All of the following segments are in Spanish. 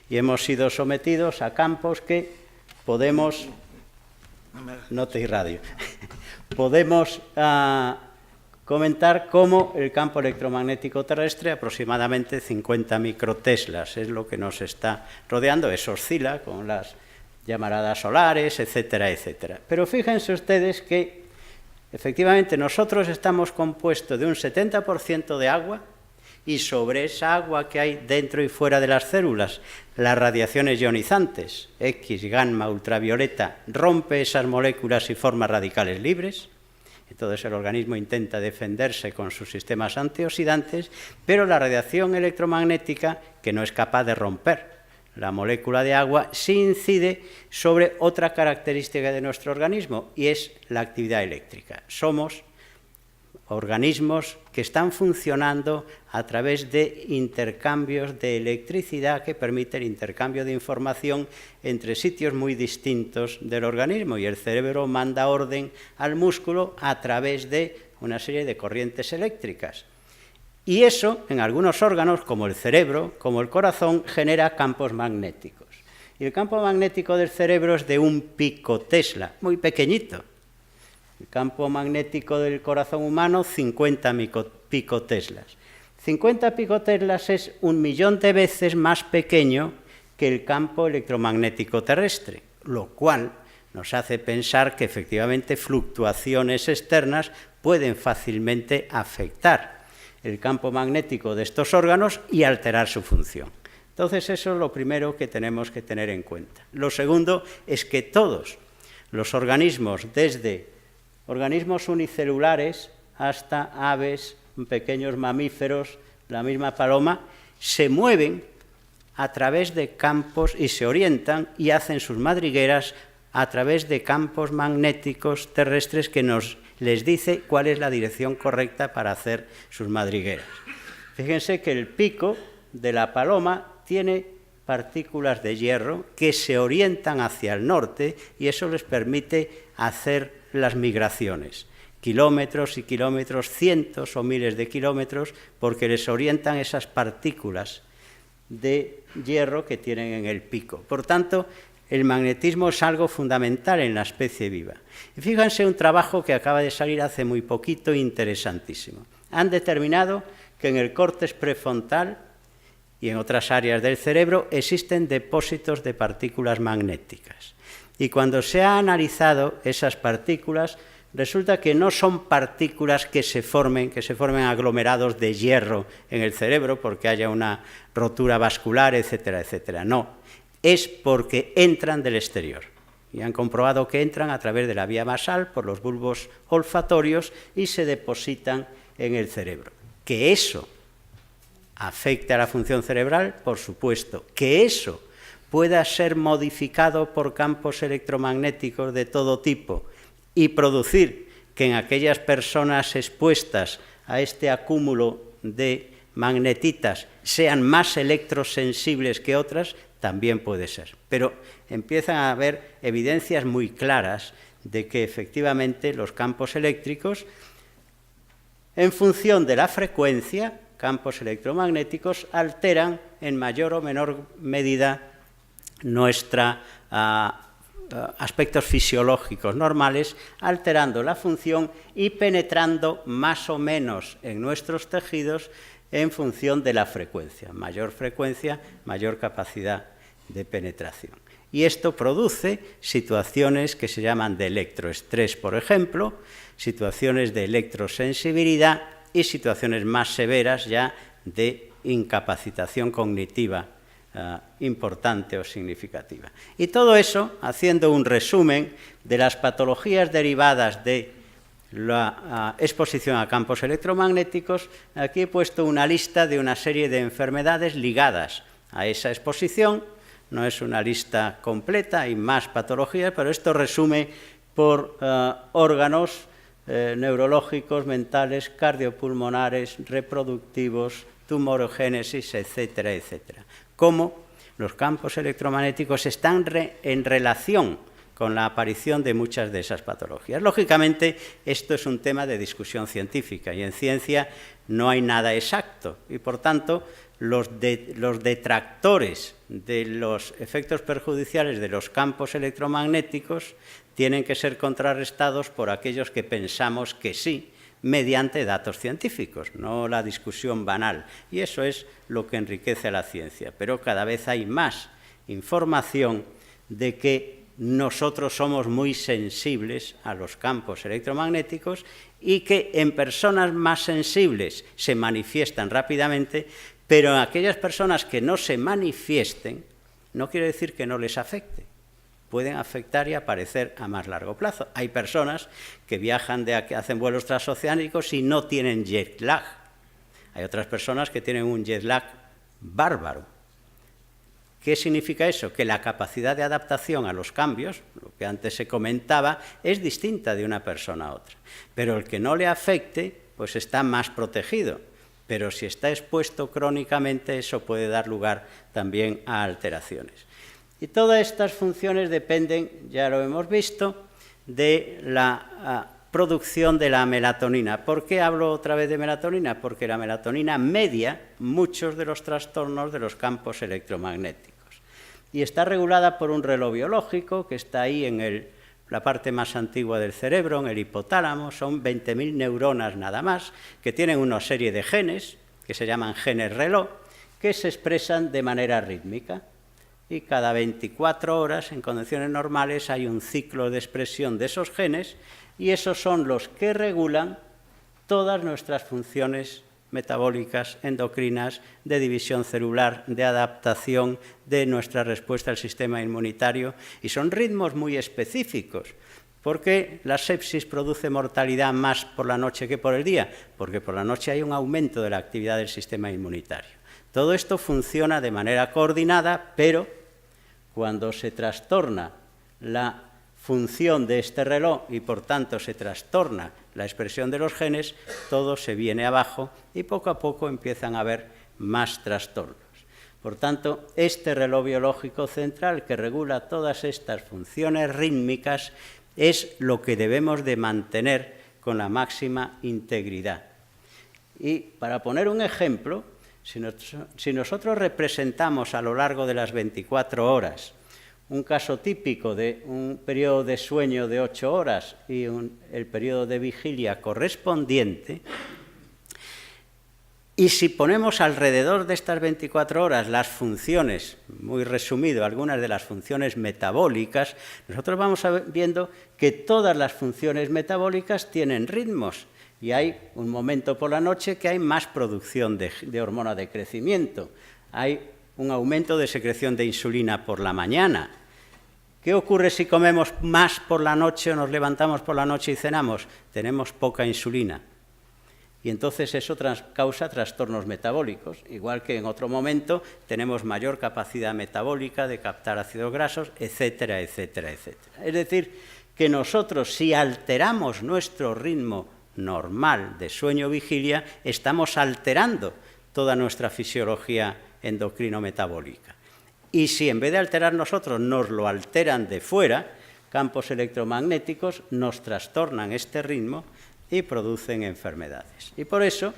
Y hemos sido sometidos a campos que podemos... No te irradio. Podemos comentar cómo el campo electromagnético terrestre, aproximadamente 50 microteslas, es lo que nos está rodeando, eso oscila con las llamaradas solares, etcétera, etcétera. Pero fíjense ustedes que, efectivamente, nosotros estamos compuestos de un 70% de agua, y sobre esa agua que hay dentro y fuera de las células, las radiaciones ionizantes, X, gamma, ultravioleta, rompe esas moléculas y forma radicales libres. Entonces el organismo intenta defenderse con sus sistemas antioxidantes, pero la radiación electromagnética, que no es capaz de romper la molécula de agua, sí incide sobre otra característica de nuestro organismo, y es la actividad eléctrica. Somos organismos que están funcionando a través de intercambios de electricidad que permiten intercambio de información entre sitios muy distintos del organismo, y el cerebro manda orden al músculo a través de una serie de corrientes eléctricas. Y eso, en algunos órganos, como el cerebro, como el corazón, genera campos magnéticos. Y el campo magnético del cerebro es de 1 picotesla, muy pequeñito. El campo magnético del corazón humano, 50 picoteslas. 50 picoteslas es 1.000.000 de veces más pequeño que el campo electromagnético terrestre, lo cual nos hace pensar que efectivamente fluctuaciones externas pueden fácilmente afectar el campo magnético de estos órganos y alterar su función. Entonces, eso es lo primero que tenemos que tener en cuenta. Lo segundo es que todos los organismos, desde organismos unicelulares hasta aves, pequeños mamíferos, la misma paloma, se mueven a través de campos y se orientan y hacen sus madrigueras a través de campos magnéticos terrestres que les dice cuál es la dirección correcta para hacer sus madrigueras. Fíjense que el pico de la paloma tiene partículas de hierro que se orientan hacia el norte, y eso les permite hacer las migraciones, kilómetros y kilómetros, cientos o miles de kilómetros, porque les orientan esas partículas de hierro que tienen en el pico. Por tanto, el magnetismo es algo fundamental en la especie viva. Y fíjense un trabajo que acaba de salir hace muy poquito, interesantísimo. Han determinado que en el córtex prefrontal y en otras áreas del cerebro existen depósitos de partículas magnéticas. Y cuando se ha analizado esas partículas, resulta que no son partículas que se formen aglomerados de hierro en el cerebro porque haya una rotura vascular, etcétera, etcétera. No, es porque entran del exterior. Y han comprobado que entran a través de la vía basal, por los bulbos olfatorios, y se depositan en el cerebro. Que eso afecta a la función cerebral, por supuesto. Que eso pueda ser modificado por campos electromagnéticos de todo tipo y producir que en aquellas personas expuestas a este acúmulo de magnetitas sean más electrosensibles que otras, también puede ser. Pero empiezan a haber evidencias muy claras de que efectivamente los campos eléctricos, en función de la frecuencia, campos electromagnéticos, alteran en mayor o menor medida nuestros aspectos fisiológicos normales, alterando la función y penetrando más o menos en nuestros tejidos en función de la frecuencia. Mayor frecuencia, mayor capacidad de penetración. Y esto produce situaciones que se llaman de electroestrés, por ejemplo, situaciones de electrosensibilidad y situaciones más severas ya de incapacitación cognitiva importante o significativa. Y todo eso, haciendo un resumen de las patologías derivadas de la exposición a campos electromagnéticos, aquí he puesto una lista de una serie de enfermedades ligadas a esa exposición. No es una lista completa, hay más patologías, pero esto resume por órganos neurológicos, mentales, cardiopulmonares, reproductivos, tumorogénesis, etcétera, etcétera. Cómo los campos electromagnéticos están en relación con la aparición de muchas de esas patologías. Lógicamente, esto es un tema de discusión científica y en ciencia no hay nada exacto y, por tanto, los detractores de los efectos perjudiciales de los campos electromagnéticos tienen que ser contrarrestados por aquellos que pensamos que sí, mediante datos científicos, no la discusión banal. Y eso es lo que enriquece a la ciencia. Pero cada vez hay más información de que nosotros somos muy sensibles a los campos electromagnéticos y que en personas más sensibles se manifiestan rápidamente, pero en aquellas personas que no se manifiesten, no quiere decir que no les afecte. Pueden afectar y aparecer a más largo plazo. Hay personas que viajan, hacen vuelos transoceánicos y no tienen jet lag. Hay otras personas que tienen un jet lag bárbaro. ¿Qué significa eso? Que la capacidad de adaptación a los cambios, lo que antes se comentaba, es distinta de una persona a otra. Pero el que no le afecte, pues está más protegido. Pero si está expuesto crónicamente, eso puede dar lugar también a alteraciones. Y todas estas funciones dependen, ya lo hemos visto, de la producción de la melatonina. ¿Por qué hablo otra vez de melatonina? Porque la melatonina media muchos de los trastornos de los campos electromagnéticos. Y está regulada por un reloj biológico que está ahí en la parte más antigua del cerebro, en el hipotálamo. Son 20.000 neuronas nada más, que tienen una serie de genes, que se llaman genes reloj, que se expresan de manera rítmica. Y cada 24 horas, en condiciones normales, hay un ciclo de expresión de esos genes, y esos son los que regulan todas nuestras funciones metabólicas, endocrinas, de división celular, de adaptación de nuestra respuesta al sistema inmunitario, y son ritmos muy específicos. ¿Por qué la sepsis produce mortalidad más por la noche que por el día? Porque por la noche hay un aumento de la actividad del sistema inmunitario. Todo esto funciona de manera coordinada, pero cuando se trastorna la función de este reloj y por tanto se trastorna la expresión de los genes, todo se viene abajo y poco a poco empiezan a haber más trastornos. Por tanto, este reloj biológico central que regula todas estas funciones rítmicas es lo que debemos de mantener con la máxima integridad. Y para poner un ejemplo, si nosotros representamos a lo largo de las 24 horas un caso típico de un periodo de sueño de 8 horas y el periodo de vigilia correspondiente, y si ponemos alrededor de estas 24 horas las funciones, muy resumido, algunas de las funciones metabólicas, nosotros vamos viendo que todas las funciones metabólicas tienen ritmos. Y hay un momento por la noche que hay más producción de hormona de crecimiento. Hay un aumento de secreción de insulina por la mañana. ¿Qué ocurre si comemos más por la noche o nos levantamos por la noche y cenamos? Tenemos poca insulina. Y entonces eso causa trastornos metabólicos, igual que en otro momento tenemos mayor capacidad metabólica de captar ácidos grasos, etcétera, etcétera, etcétera. Es decir, que nosotros si alteramos nuestro ritmo normal de sueño-vigilia, estamos alterando toda nuestra fisiología endocrino-metabólica. Y si en vez de alterar nosotros nos lo alteran de fuera, campos electromagnéticos nos trastornan este ritmo y producen enfermedades. Y por eso,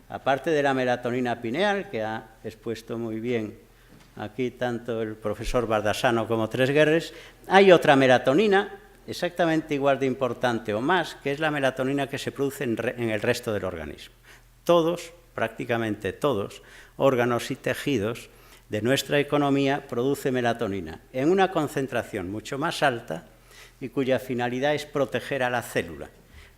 aparte de la melatonina pineal, que ha expuesto muy bien aquí tanto el profesor Bardasano como Tresguerres, hay otra melatonina exactamente igual de importante o más, que es la melatonina que se produce en el resto del organismo. Todos, prácticamente todos, órganos y tejidos de nuestra economía producen melatonina en una concentración mucho más alta y cuya finalidad es proteger a la célula.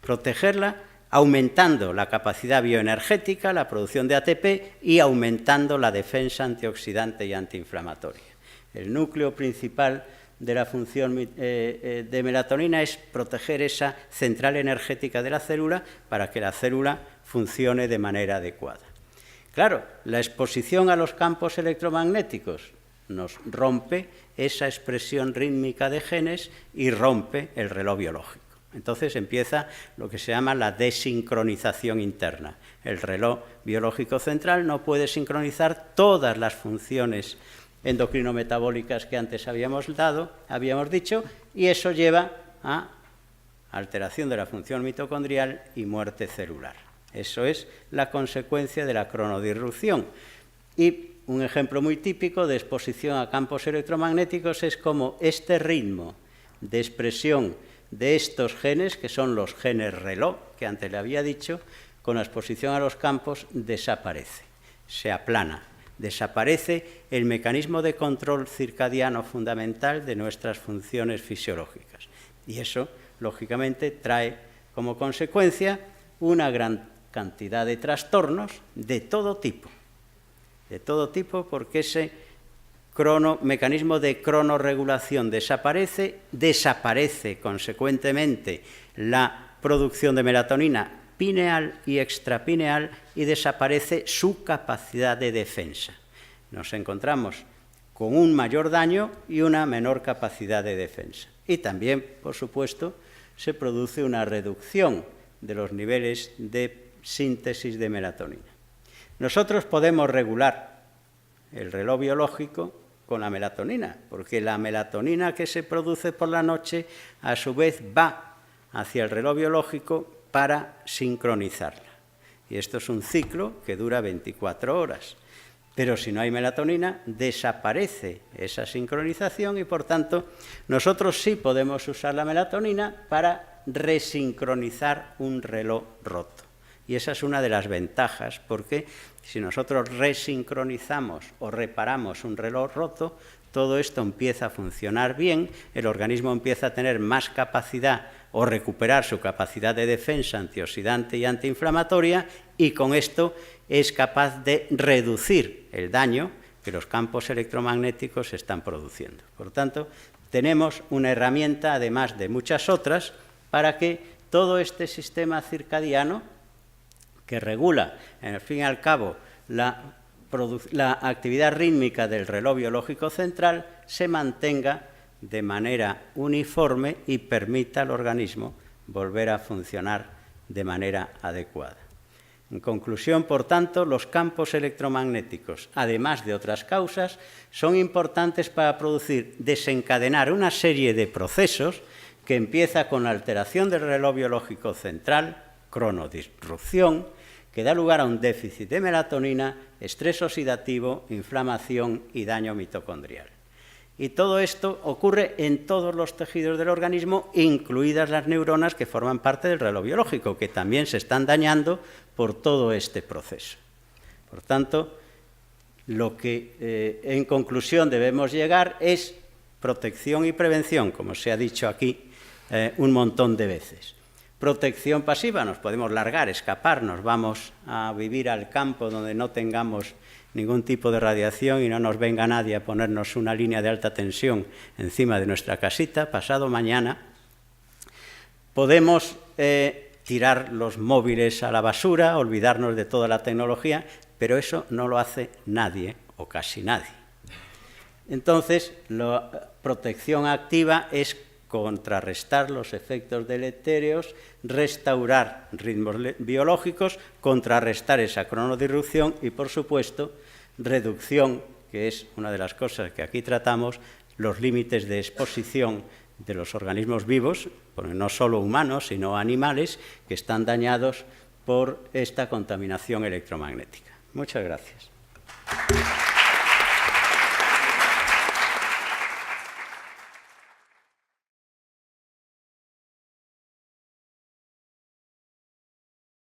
Protegerla aumentando la capacidad bioenergética, la producción de ATP y aumentando la defensa antioxidante y antiinflamatoria. El núcleo principal de la función de melatonina es proteger esa central energética de la célula para que la célula funcione de manera adecuada. Claro, la exposición a los campos electromagnéticos nos rompe esa expresión rítmica de genes y rompe el reloj biológico. Entonces empieza lo que se llama la desincronización interna. El reloj biológico central no puede sincronizar todas las funciones endocrino-metabólicas que antes habíamos dicho, y eso lleva a alteración de la función mitocondrial y muerte celular. Eso es la consecuencia de la cronodisrupción. Y un ejemplo muy típico de exposición a campos electromagnéticos es como este ritmo de expresión de estos genes, que son los genes reloj, que antes le había dicho, con la exposición a los campos desaparece, se aplana, desaparece el mecanismo de control circadiano fundamental de nuestras funciones fisiológicas. Y eso, lógicamente, trae como consecuencia una gran cantidad de trastornos de todo tipo, porque ese mecanismo de cronorregulación desaparece consecuentemente la producción de melatonina pineal y extrapineal y desaparece su capacidad de defensa. Nos encontramos con un mayor daño y una menor capacidad de defensa. Y también, por supuesto, se produce una reducción de los niveles de síntesis de melatonina. Nosotros podemos regular el reloj biológico con la melatonina, porque la melatonina que se produce por la noche a su vez va hacia el reloj biológico para sincronizarla. Y esto es un ciclo que dura 24 horas. Pero si no hay melatonina, desaparece esa sincronización y, por tanto, nosotros sí podemos usar la melatonina para resincronizar un reloj roto. Y esa es una de las ventajas, porque si nosotros resincronizamos o reparamos un reloj roto, todo esto empieza a funcionar bien, el organismo empieza a tener más capacidad o recuperar su capacidad de defensa antioxidante y antiinflamatoria, y con esto es capaz de reducir el daño que los campos electromagnéticos están produciendo. Por tanto, tenemos una herramienta, además de muchas otras, para que todo este sistema circadiano, que regula, al fin y al cabo, la actividad rítmica del reloj biológico central, se mantenga de manera uniforme y permita al organismo volver a funcionar de manera adecuada. En conclusión, por tanto, los campos electromagnéticos, además de otras causas, son importantes para desencadenar una serie de procesos que empieza con la alteración del reloj biológico central, cronodisrupción, que da lugar a un déficit de melatonina, estrés oxidativo, inflamación y daño mitocondrial. Y todo esto ocurre en todos los tejidos del organismo, incluidas las neuronas que forman parte del reloj biológico, que también se están dañando por todo este proceso. Por tanto, lo que en conclusión debemos llegar es protección y prevención, como se ha dicho aquí un montón de veces. Protección pasiva, nos podemos largar, escapar, nos vamos a vivir al campo donde no tengamos ningún tipo de radiación y no nos venga nadie a ponernos una línea de alta tensión encima de nuestra casita. Pasado mañana podemos tirar los móviles a la basura, olvidarnos de toda la tecnología, pero eso no lo hace nadie o casi nadie. Entonces, la protección activa es contrarrestar los efectos deletéreos, restaurar ritmos biológicos, contrarrestar esa cronodisrupción y, por supuesto, reducción, que es una de las cosas que aquí tratamos, los límites de exposición de los organismos vivos, porque no solo humanos, sino animales, que están dañados por esta contaminación electromagnética. Muchas gracias.